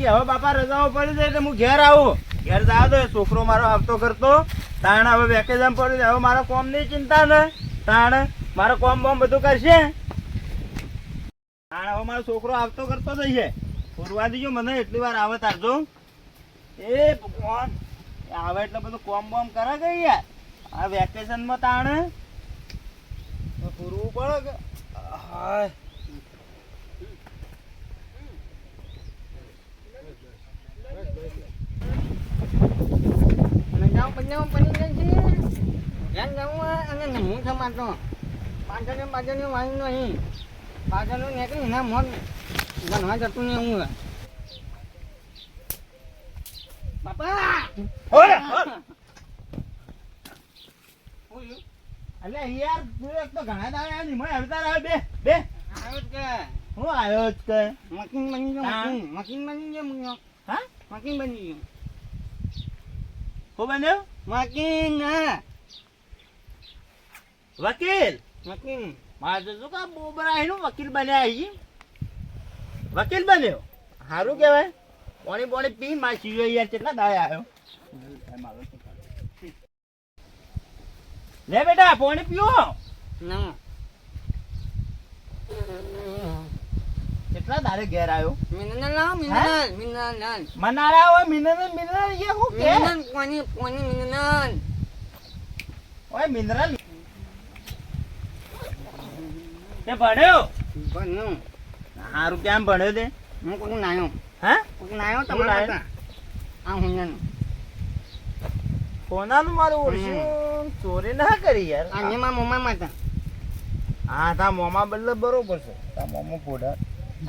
કે હવે બાપા રજાઓ પડી જાય એટલે હું ઘેર આવું. ઘેર જાવ તો છોકરો મારો આવતો કરતો તાણ હવે વેકેશન પડી જાય. હવે મારો કોમ ની ચિંતા ને તાણ મારો કોમ બોમ બધું કરશે. તાણ હવે મારો છોકરો આવતો કરતો જઈએ. ફરવા દીજો મને એટલી વાર આવે તારજો. એ ભગવાન આવે એટલે બધું કોમ બોમ કરે કે યાર આ વેકેશનમાં તાણ પૂરવું પડે કે. હાય અલે યાર તું એક તો ઘણા દાડા નિમય આવતા રહે. બે બે આવ્યો જ કે હું આવ્યો જ કે મકીન બની ગયો. મકીન બની ગયો મુન્યો. હા મકીન બની ગયો. હું બન્યો મકીન હા વકીલ. મકીન મારે તો શું કામ બોબરા એનું વકીલ બન્યા આવી. વકીલ બન્યો સારું કહેવાય. પાણી પાણી પી માસી યાર કેટલા દાડા આવ્યો. લે બેટા પાણી પીવો. ના કેટલા દાડે ઘેર આવ્યો. મિનરલ લાવ મિનરલ મિનરલ મનારા હોય મિનરલ મિનરલ એ હું કે મિનરલ પાણી પાણી મિનરલ ઓય મિનરલ તે ભણ્યો બન્યો. સારું કેમ ભણ્યો તે હું કોક નાયો હા કોક નાયો તમારા હતા આ હુંજાનો કોનાનું મારું ઓળશું ચોરી ના કરી યાર. આ નેમાં મોમાં હતા. હા તા મોમાં બદલે બરોબર છે. તા મોમાં પોડા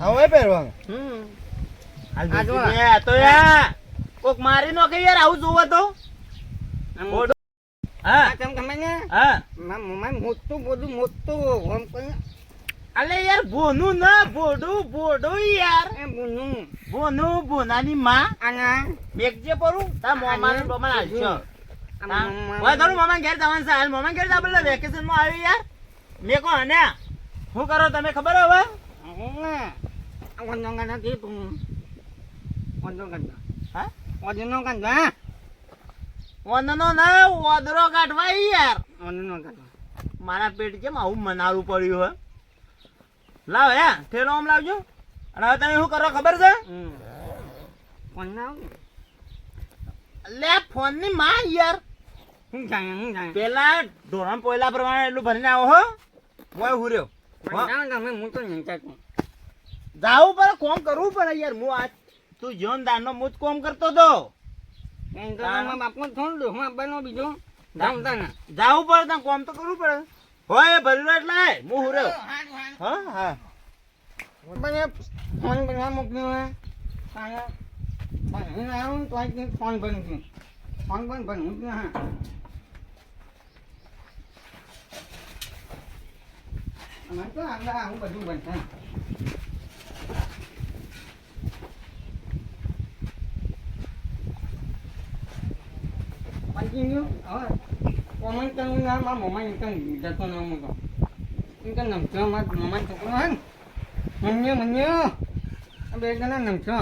હવે પહેરવાનું. આ જો આ તો યાર કોક મારી નો કે યાર આવું જોવો તો. પોડો હા આ તમ તમે ને હા મોમાં મોટું બોલું મોટું હોમ કોઈ અલે યાર ભોનું ના ભોડું ભોડું યાર એ બોલું ભોનું ભોનાની માં આના બેગજે પરું તા મોમાનું પ્રમાણ હાલશો. આ ઓય થોડું મામા ઘેર જવાનું છે. હાલ મામા ઘેર જા બોલે વેકેશન માં આવી યાર. મે કો હને શું કરો તમે ખબર હવે વંદો કાઢા કે તું વંદો કાઢા હા વંદો કાઢા વંદનો ના ઓદરો કાઢવા યાર. વંદો કાઢા મારા પેટ કેમ આવું મનારું પડ્યું હે. લાવ હે ઠેલો આમ લાવજો. અને હવે તમે શું કરો ખબર છે ફોન ના લે ફોન ની માં યાર હું જાય પેલા ધોરણ પોયલા પ્રમાણે એટલું ભરીને આવો હો. મોય હુર્યો તમે હું તો નહીં ચાકું જાવું પડે કોમ કરવું પડે યાર. હું આ તું જોન દાનો મુજ કોમ કરતો તો બાપુ થોડું દો હું આપવાનો બીજો જાઉં તાને જાવું પડે ત્યાં કોમ તો કરવું પડે. હોય ભરેલો એટલે હું હુર્યો. હા હા ફોન બનવા મોકલ્યો હે હું આવ્યો તો આજ ફોન બન્યું ફોન પણ બન્યું હા અમારે તો આગળ આવું બધું બનશે continue હવે કોમેન્ટ કરવું ના મારા મમ્મા ઇન્કમ જતો ના મૂકો ઇન્કમ નમતો મારા મમ્મા છોકરો હે મમ્મી આ બે જણા નમતો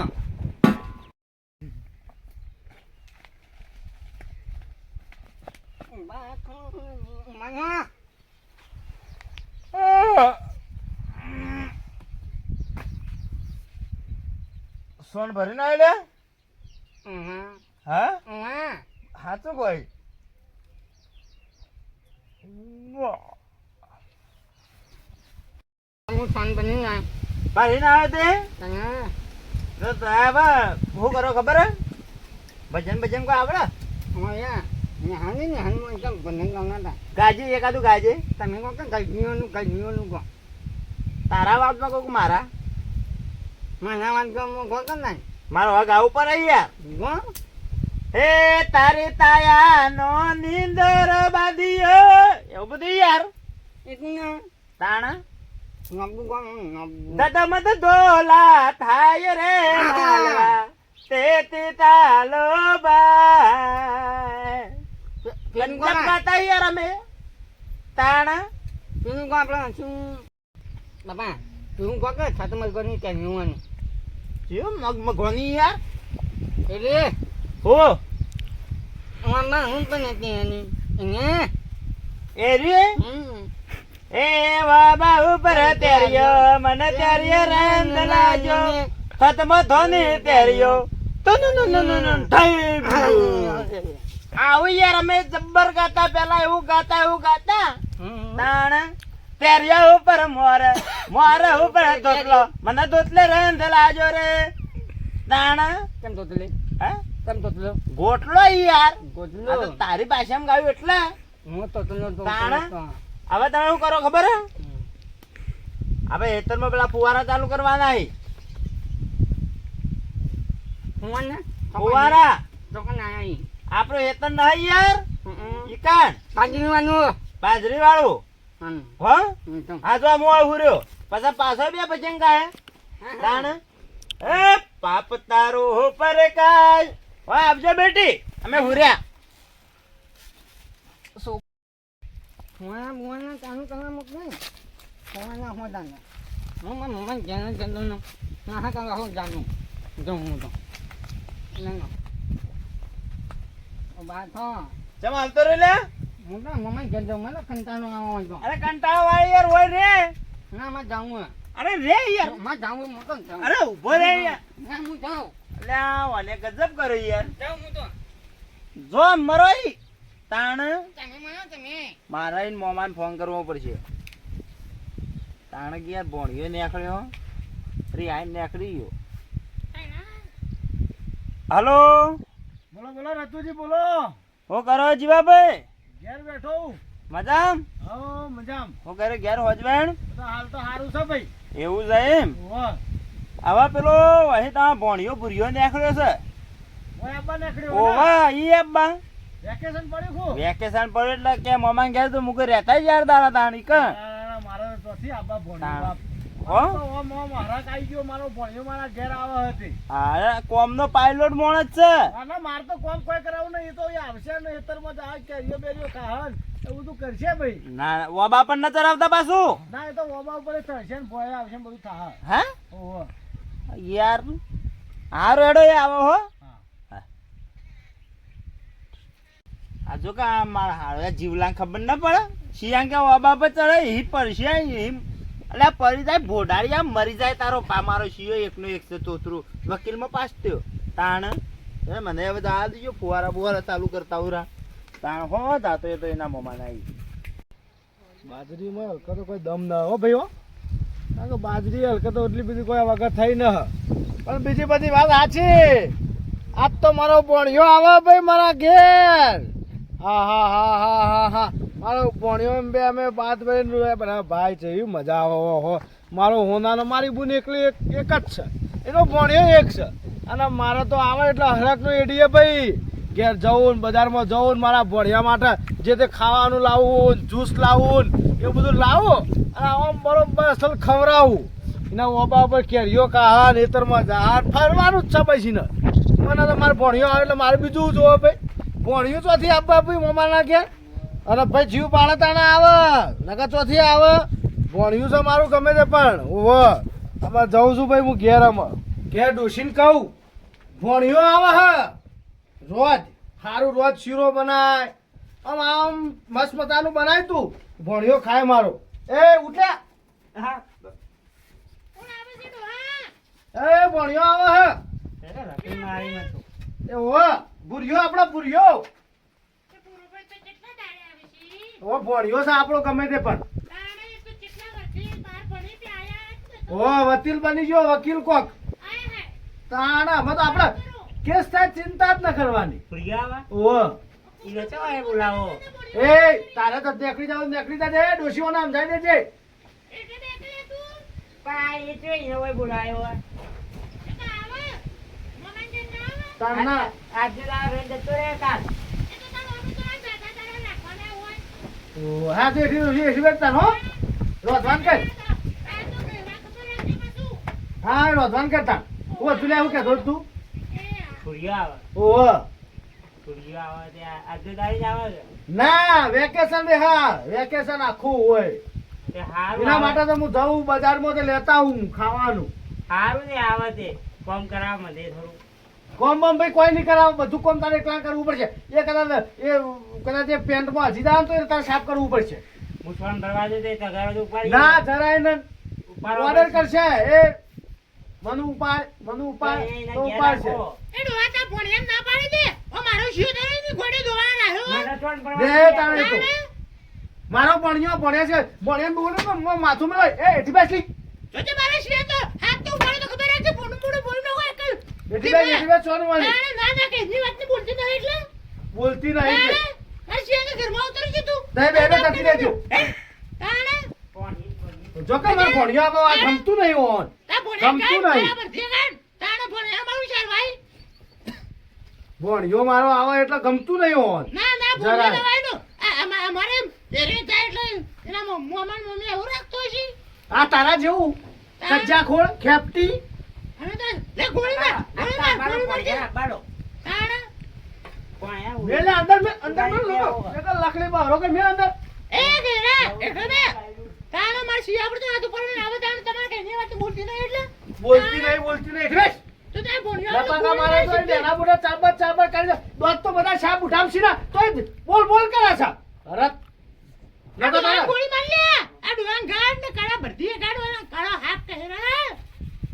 સોન ભરીને આવે હા સાચું ભાઈ હું ફોન બની ના ભરીને આવે તે શું કરો ખબર હે ભજન ભજન કોઈ આવડે ગાજી એકાદું ગાજે તમે કહો કે ગરમીઓનું કહો તારા વાતમાં કહું મારા મારા વાત કહો કે નહીં મારો હક આવું પડે યાર કહો હે તારી તાયા નો નીંદર બાંધીએ એવું બધું યાર એટલું તાણા નબુ કહો નબુ દાદા મત દોલા થાય રે માલવા તે તાલો બાય ગંજબ ગાતા યાર અમે તાણા તું કહો આપણે શું બાપા તું કહો કે છાતમલ કોની કેન્યુવાનું શું મગમગોની યાર એટલે હો મામા હું પણ હતી એને એ રે એ બાબા ઉપર તેરિયો મને તેરિયો રંગ લાજો ખતમ ધોની તેરિયો આવું યાર અમે જબ્બર ગાતા પેલા એવું ગાતા તાણ તેરિયા ઉપર મોરે ઉપર ધોતલો મને ધોતલે રંગ લાજો રે તાણ કેમ તોતલે હે કેમ તોતલો ગોટલો યાર ગોટલો આ તો તારી ભાષામાં ગાયું એટલે હું તોતલો તાણ હવે તમે શું કરો ખબર હે હવે હેતરમાં પેલા ફુવારા ચાલુ કરવાના હે હું ને ફુવારા દુકાન આઈ આપણો હેતર નહીં યાર ઈકાન બાજરીવાનું બાજરી વાળું હો આ તો મોળ હુર્યો પછી પાછો બે ભજંગા હે તાણ એ પાપ તારો પર કાય હો આવજો બેટી અમે હુર્યા મુવાના કાનું કરવા મોકલે મુવાના હો દાના હું મારા મમ્મા જાણે જંદોનો ના હા કાંગા હો જાનું જઉં હું તો ના ઓ બા તો ચમ આવતો રે લે હું તો મમ્મા જંદો મને કંટાળો આવો તો અરે કંટાળો વાળી યાર હોય રે ના માં જાઉં અરે રે યાર માં જાઉં મોટો જાઉં અરે ઉભો રે યાર ના હું જાઉં એટલે આને ગજબ કરો યાર જાઉં હું તો જો મરોઈ તાણ તમે માનો તમે મારા ઈન મોમાન ફોન કરવો પડશે તાણ કે યાર ભોણિયો નીકળ્યો ફરી આઈને નીકળી ગયો હાલો બોલો બોલો રતુજી બોલો હું કરો જીવાભાઈ ઘેર બેઠો મજામ હો મજામ હું કરે ઘેર હોજવેણ તો હાલ તો સારું છે ભાઈ એવું છે એમ ઓહ હવે પેલો અહીં તમારો ભોણિયો ભૂરિયો નીકળ્યો છે ઓય આબા નીકળ્યો ને ઓવા ઈ અબ્બા વેકેશન પડ્યું ખુ વેકેશન પડે એટલે કે મમાન ઘેર તો મુકે રહેતા જ યાર દાડા તાણી ક મારો તો થી આબા ભણ્યો તાણ. બાપ હો? ઓમ ઓમ હરાક આવી ગયો મારો ભણ્યો મારા ઘેર આવે હતી હા કોમનો પાયલોટ માણસ છે ના માર તો કોમ કોઈ કરાવું નહીં એ તો એ આવશે ને ખેતરમાં જા કેરીઓ બેરીઓ ખાહન એ બધું કરશે ભાઈ ના ઓબા પણ ન ચરાવતા પાછું ના એ તો ઓબા ઉપર ચડશે ને ભોય આવશે ને બધું થાહ હે ઓહ યાર હારો હેડો એ આવો હો હા આ જો કે આ મારા હારો જીવલાં ખબર ના પડે શિયાંગ કે ઓબા પર ચડે ઈ પડશે ઈ એટલે પડી જાય ભોડાડી આમ મરી જાય તારો પા મારો શિયો એકનો એક છે તોતરું વકીલમાં પાસ થયો તાણ એ મને હવે દા દીજો ફુવારા બુવારા ચાલુ કરતા ઉરા તાણ હો જાતો એ તો એના મમાન આવી બાજરીમાં હલકા તો કોઈ દમ ના હો ભાઈ હો કારણ કે બાજરી હલકા તો એટલી બધી કોઈ વગર થઈ ન પણ બીજી બધી વાત સાચી આજ તો મારો ભણ્યો આવે ભાઈ મારા ઘેર હા હા હા હા હા હા મારો ભણ્યો એમ બે અમે બાદ ભાઈ બધા ભાઈ છે એવી મજા આવે હો મારો હોનાનો મારી બુન એકલી એક જ છે એનો ભણ્યો એક છે અને મારે તો આવે એટલે હરકનો એડીએ ભાઈ ઘેર જવું ને બજારમાં જવું ને મારા ભણ્યા માટે જે તે ખાવાનું લાવવું જ્યુસ લાવવું ને એ બધું લાવો અને આમ બરોબર અસલ ખવડાવું એના ઓબા ઉપર કેરીઓ કાહા નેતરમાં જા ફરવાનું જ છે પછી ને મને તો મારે ભણ્યો આવે એટલે મારે બીજું જોવે ભાઈ ભણ્યું ચોથી આપવા ભાઈ મોમાના ઘેર અને ભાઈ જીવ પાડે તાણે આવે નકર ચોથી આવે ભણ્યું છે મારું ગમે તે પણ ઓહો આમાં જાઉં છું ભાઈ હું ઘેર આમાં ઘેર ડોસીને કહું ભણ્યો આવે હ રોજ સારું રોજ શીરો બનાય આમ મસ્ત મતાનું બનાય તું ભણ્યો ખાય મારો એ ઉઠ્યા હા એ ભણ્યો આવે હ રકમ મારી નતો એ હો ભૂર્યો આપણો ભૂર્યો ઓ ભણ્યો છે આપણો ગમે તે પણ ઓ વકીલ બની ગયો વકીલ કોક તાણા અમે તો આપણે કેસ થાય ચિંતા જ ન કરવાની પ્રિયા ઓ ઈ રચવા એ બોલાવો એ તારે તો નીકળી જાજે ડોશીઓ નામ જાય દેજે પાય એ જોઈ ને ઓય બોલાયો તારના આજે લા રે જતો રે કાલ ઓ હા તે રી બેઠતા હો રોધવાન કર હા રોધવાન કરતા ઓ તું લે હું કે તું પ્રિયા ઓ પ્રિયા આવે તે આજે દાઈ આવે છે ના વેકેશન રે હા વેકેશન આખું હોય તે હારું એના માટે તો હું જાઉં બજારમાં તે લેતા હું ખાવાનું હારું ને આવે તે કોમ કરાવ મને થોડું કોમ બમ ભાઈ કોઈ નહીં કરાવ, બધું કોમ તારે એકલા કરવું પડશે. કદાચ એ પેન્ટમાં હજી દાવ તો એ તારે સાફ કરવું પડશે. મુસવાન દરવાજે તે તગારો ઉપાડી ના જરાય ને ઉપાડો ઓર્ડર પડશે. કરશે એ મનુ ઉપાડ તો ઉપાડશે. એ ડોહાતા ફોન એમ ના પાડી દે ઓ મારો શિયો તારે ની ઘોડે દોવા નાખ્યો મને ચોણ દે પડવા તારે તો મારો ભણ્યો ભણ્યા છે, ભણ્યા બોલે તો માથું મેળવે એ એથી બેસલી તો તે મારે શિયો તો હાથ તો ઉપાડે તો ખબર રાખજે ફોન બોલ ન હોય કઈ એથી બેસ સોનું વાળી ના ના કે ની વાત ની બોલતી નહીં એટલે બોલતી નહીં છે. આ શિયો કે ઘરમાં ઉતરી ગયું તું દે બે તકી દેજો. તાણે જો કે મારો ભણ્યો આ ગમતું નહીં હોન. તા ફોન ગમતું નહીં. બરાબર છે કાન તાણે ફોન અમારું છે ભાઈ ભણ્યો મારો આવે એટલે ગમતું નહીં હોન. ના ના ફોન જરાય. દવાઈનો અમારે રે જાય એટલે એના મમ્મી એવું રાખતો છે આ તારા જેવું સજ્જા ખોળ ખેપટી હવે તો લે ગોળી માર ગોળી માર છે બાડો તાણે કોણ આવું મેલે અંદર લોકો એક લકડી બહારો કે મે અંદર એ ગેરા એટલે ને તાણે માર શિયા પર તો આ તો પણ આવે તાણે તમારે કઈ ની વાત બોલતી નહીં એટલે બોલતી નહીં એટલે બેસ. તો તે ભણ્યો લપાકા મારે તો બેના બુડા ચાબર કરી દે. દોત તો બધા સાપ ઉઠાવશી ના તોય બોલ કરે છે. ભરત નકો તારા ગોળી માર લે આ ડુવાન ગાડ ને કાળા ભરતી ગાડવાના કાળો હાથ પહેરા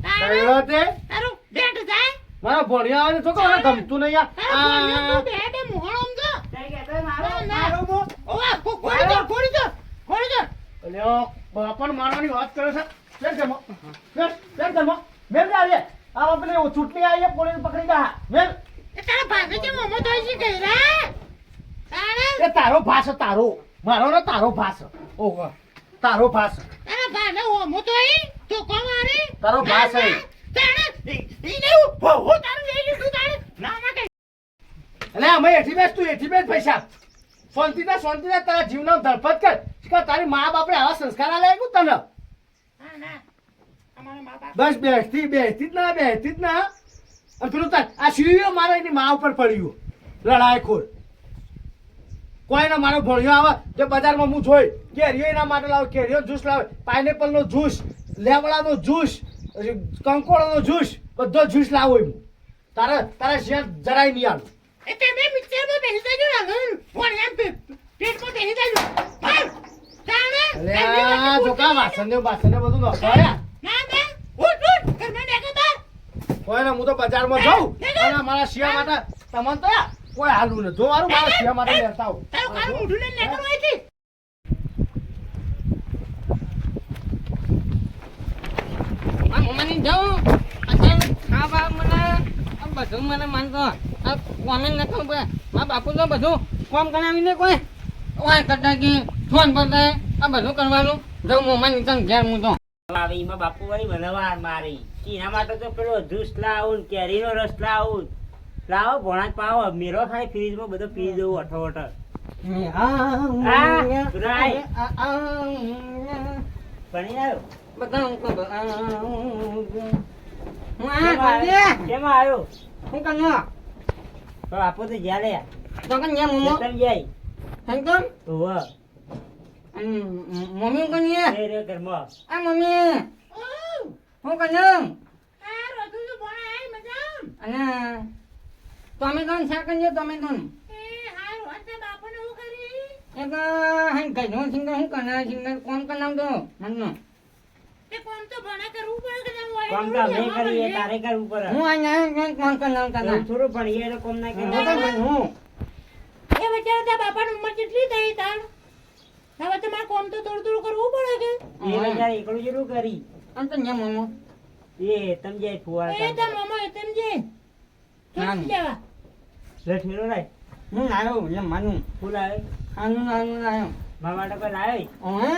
તારે કહેલો તે તારું બેટ જાય મારા ભણ્યા આવે તો મને ગમતું નહીં તારો ભણ્યો આ તું બે મોહણમ તો તઈ કે તઈ મારો ના, ના. મારો મો ઓવા ગોળી દો અલ્યો બાપણ મારવાની વાત કરે છે. બેસ ઘરમાં. બેસ ઘરમાં. મેલ દે આજે. આ આપણે ચૂંટણી આવી છે, પોલીસ પકડી ગયા. મેલ. એ તારા ભાગે જે મોમો થઈ છે ગેરા તારે એ તારો ભાસ તારો. મારો ને તારો ભાસ. ઓહો. તારો ભાસ. તારા ભાગે મોમો થઈ તો કોણ મારે તારો ભાસ હે. તારે ઈને હો તારું લઈ લીધું તારે ના ના કઈ એટલે અમે એથી બેસ તું એથી બેસ પૈસા. શાંતિના તારા જીવનો ધડપત કર. કે તારી મા બાપે આવા સંસ્કાર આલે કુ તને. ના ના અમારા મા બાપ બસ બેસતી જ ના. અને પેલું તાર આ સીડીઓ મારે એની મા ઉપર પડ્યું. લડાઈ ખોર. કોઈને મારો ભણ્યો આવે જે બજારમાં હું જોઈ કેરીઓ એના માટે લાવે, કેરીઓ જ્યુસ લાવે, પાઇનેપલ નો જ્યુસ, લેવડાનો જ્યુસ, કંકોળાનો જ્યુસ, બધો જ્યુસ લાવો એમ. તારા શેર જરાય નહીં આવે. એ તમે મિક્સરમાં બેસી જજો ને ફોન એમ પેટમાં બેસી જજો હા તારે અલ્યા જોકા વાસણ બધું નખાયા. ના ના ઉઠ ઘરમાં દેખો તાર કોઈને હું તો બજારમાં જાઉં અને મારા શિયા માટે તમને તો કોઈ હાલું ને જો મારું મારા શિયા માટે લેતા આવું. તારું કાળું મોઢું લઈને નીકળો અહીંથી આ મમ્માની જાઉં અત્યારે ખાવા મને આ બધું મને માનતો આ કોમેન્ટ નથી પડે મારા બાપુ તો બધું કોમ કરાવીને કોઈ વાય કરતા કે ફોન પર આ બધું કરવાનું જાઉં મમ્માની તને ઘેર હું તો આવે એમાં બાપુ વળી મને વાર મારી એના માટે તો પેલો જ્યુસ લાવું કેરીનો રસ લાવું લાવો ભોણા પાવો મેરો ખાય ફ્રીજમાં બધો પી દઉં અઠો રાય. ભણી આવ્યો બધા હું કહું કેમ આવ્યો હું કન્યા તો આપો તો જ્યાં લે તો કન્યા મમ્મો તમે જાય થેન્કમ હોવ મમ્મી કન્યા એ રે ઘરમાં આ મમ્મી હું કન્યા આ રોતું તો બોણા આઈ મજામ અને ટોમેટો શાક કન્યા ટોમેટો એ હાર હોતે બાપને હું કરી એક હે ગયો સિંગર હું કના સિંગર કોણ કનામ દો મનનો તે કોમ તો ભણા કરવું પડે કે તમે કોમ તો અમે કરીએ તારે કરવું પડે હું આ ના કોણ કનામ કના એવું થોડું ભણીએ તો કોમ ના હું તો કરીએ હું એ બચારા તારા બાપાની ઉંમર કેટલી થઈ તાર હવે તમારે કોમ તો થોડું કરવું પડે કે એ બચારા એકલું જેટલું કરી આમ તો ન્યા મમ્મો એ તમે જાય ફુવારા એ તાર મામા એ તેમ જે ના. લેવા લઠેરો લાય હું લાયો એમ માનું ફૂલ આવે આનું લાયો મારા માટે કોઈ લાવે ઓહે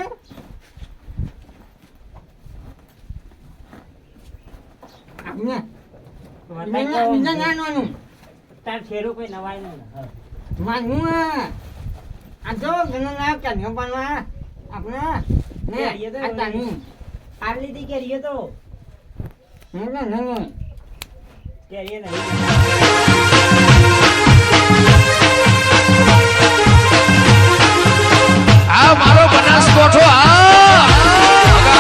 આપને બીજા નાનું તાર છેરો કોઈ નવાય નહીં માનું આ જો ઘણો ના ચાલ્યો પણ આપણે ને આ તાની આ લીધી કેરીએ તો હું ના નહીં કેરીએ નહીં